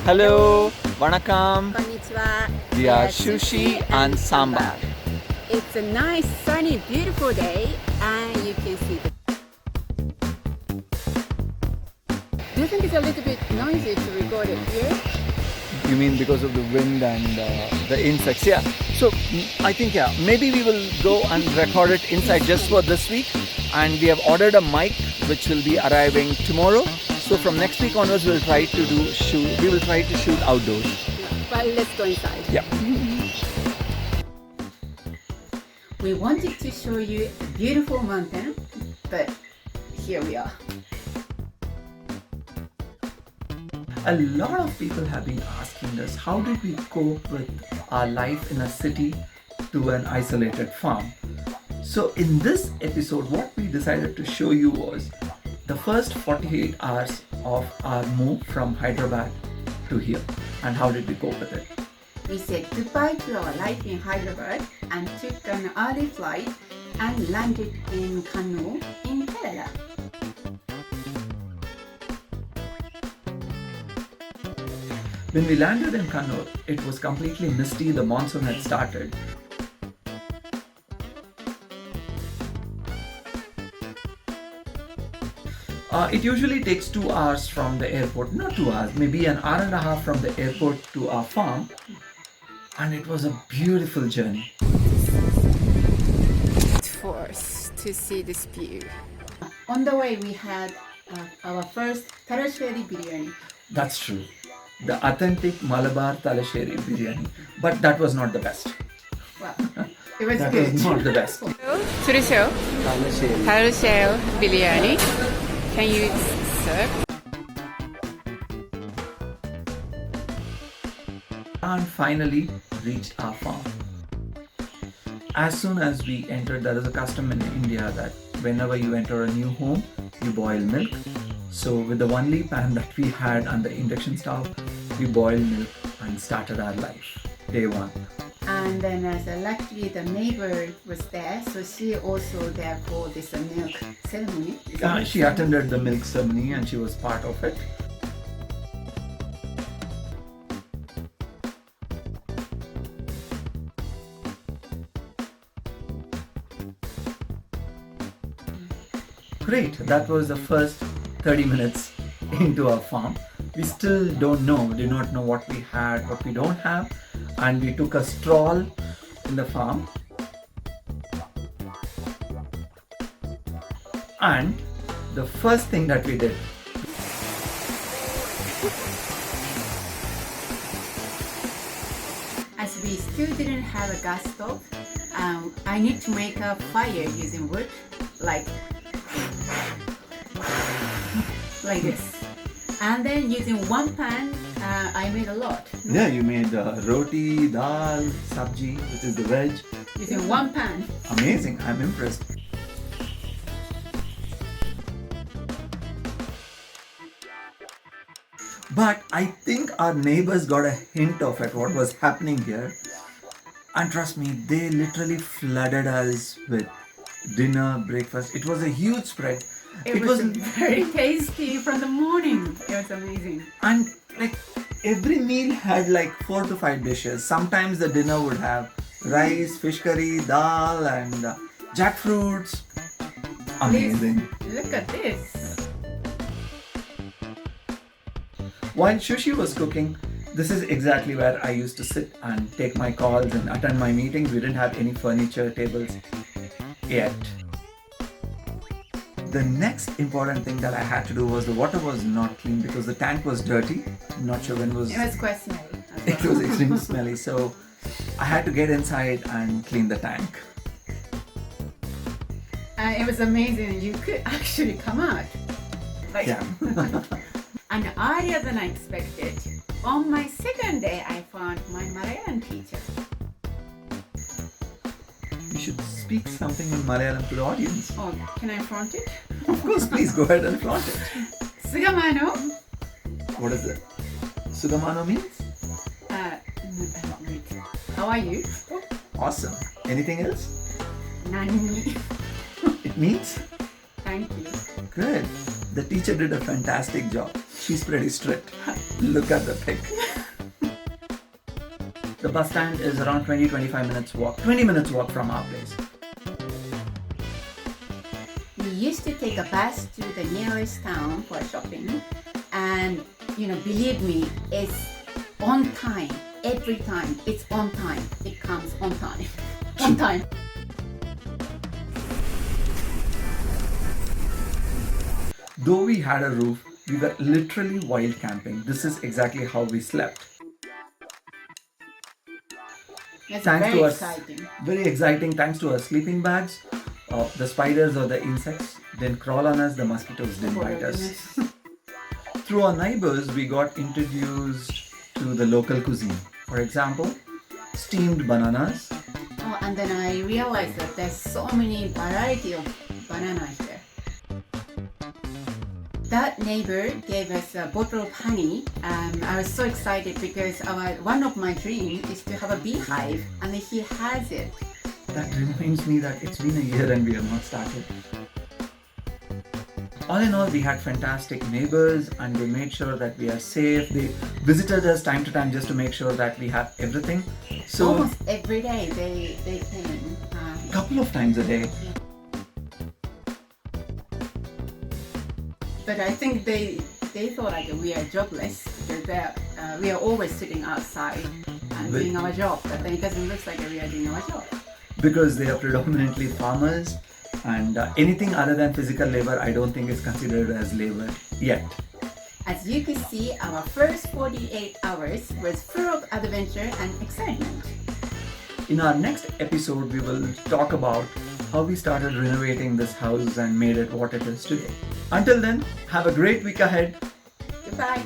Hello, Vanakkam. Konnichiwa. We are Sushi and Sambar. It's a nice, sunny, beautiful day, and you can see the. Do you think it's a little bit noisy to record it here? You mean because of the wind and the insects? Yeah. So I think maybe we will go and record it inside just for this week. And we have ordered a mic which will be arriving tomorrow. So from next week onwards, we'll try to shoot. We will try to shoot outdoors. But let's go inside. Yeah. We wanted to show you a beautiful mountain, but here we are. A lot of people have been asking us how did we cope with our life in a city to an isolated farm. So in this episode, what we decided to show you was the first 48 hours of our move from Hyderabad to here and how did we cope with it. We said goodbye to our life in Hyderabad and took an early flight and landed in Kannur in Kerala. When we landed in Kannur, it was completely misty, the monsoon had started. It usually takes 2 hours from the airport, not 2 hours, maybe an hour and a half from the airport to our farm. And it was a beautiful journey. For us to see this view. On the way, we had our first Talasheri biryani. That's true. The authentic Malabar Talasheri biryani. But that was not the best. Well, it was That good. was not the best. Turusho, Talasheri. Talasheri biryani. Can you serve? And finally reached our farm. As soon as we entered, there is a custom in India that whenever you enter a new home, you boil milk. So with the only pan that we had on the induction stove, we boiled milk and started our life. Day one. And then luckily the neighbor was there, so she also there for this milk ceremony. She attended the milk ceremony and she was part of it. Great, that was the first 30 minutes into our farm. We still do not know what we had, what we don't have, and we took a stroll in the farm. And the first thing that we did, As we still didn't have a gas stove, I need to make a fire using wood, like this. And then using one pan, I made a lot. yeah, you made roti, dal, sabji, which is the veg. Using one pan. Amazing, I'm impressed. But I think our neighbors got a hint of it, what was happening here. And trust me, they literally flooded us with dinner, breakfast. It was a huge spread. It was very tasty from the morning. It was amazing. And like every meal had like 4 to 5 dishes. Sometimes the dinner would have rice, fish curry, dal, and jackfruits. Amazing. Look at this. While Sushi was cooking, this is exactly where I used to sit and take my calls and attend my meetings. We didn't have any furniture tables yet. The next important thing that I had to do was the water was not clean because the tank was dirty. I'm not sure when it was. It was quite smelly. It was extremely smelly, so I had to get inside and clean the tank. And it was amazing. You could actually come out. Like, Yeah. And earlier than I expected, on my second day, I found my Malayalam teacher. You should speak something in Malayalam to the audience. Oh, can I flaunt it? Of course, please go ahead and flaunt it. Sugamano. What is it? Sugamano means? How are you? Awesome. Anything else? Nani. It means? Thank you. Good. The teacher did a fantastic job. She's pretty strict. Look at the pic. The bus stand is around 20-25 minutes walk, 20 minutes walk from our place. We used to take a bus to the nearest town for shopping, and believe me, it's on time. Every time it's on time. It comes on time. On time. Though we had a roof, we were literally wild camping. This is exactly how we slept. It's Thanks very to us, exciting. very exciting. Thanks to our sleeping bags, the spiders or the insects didn't crawl on us, the mosquitoes didn't bite us. Through our neighbors, we got introduced to the local cuisine. For example, steamed bananas. Oh, and then I realized that there's so many variety of banana here. That neighbor gave us a bottle of honey. I was so excited because one of my dreams is to have a beehive, and he has it. That reminds me that it's been a year and we have not started. All in all, we had fantastic neighbors and they made sure that we are safe. They visited us time to time just to make sure that we have everything. So Almost every day they came. a couple of times a day. But I think they thought like we are jobless because we are always sitting outside and doing our job. But then it doesn't look like we are doing our job. Because they are predominantly farmers and anything other than physical labor I don't think is considered as labor yet. As you can see, our first 48 hours was full of adventure and excitement. In our next episode, we will talk about how we started renovating this house and made it what it is today. Until then, have a great week ahead. Goodbye.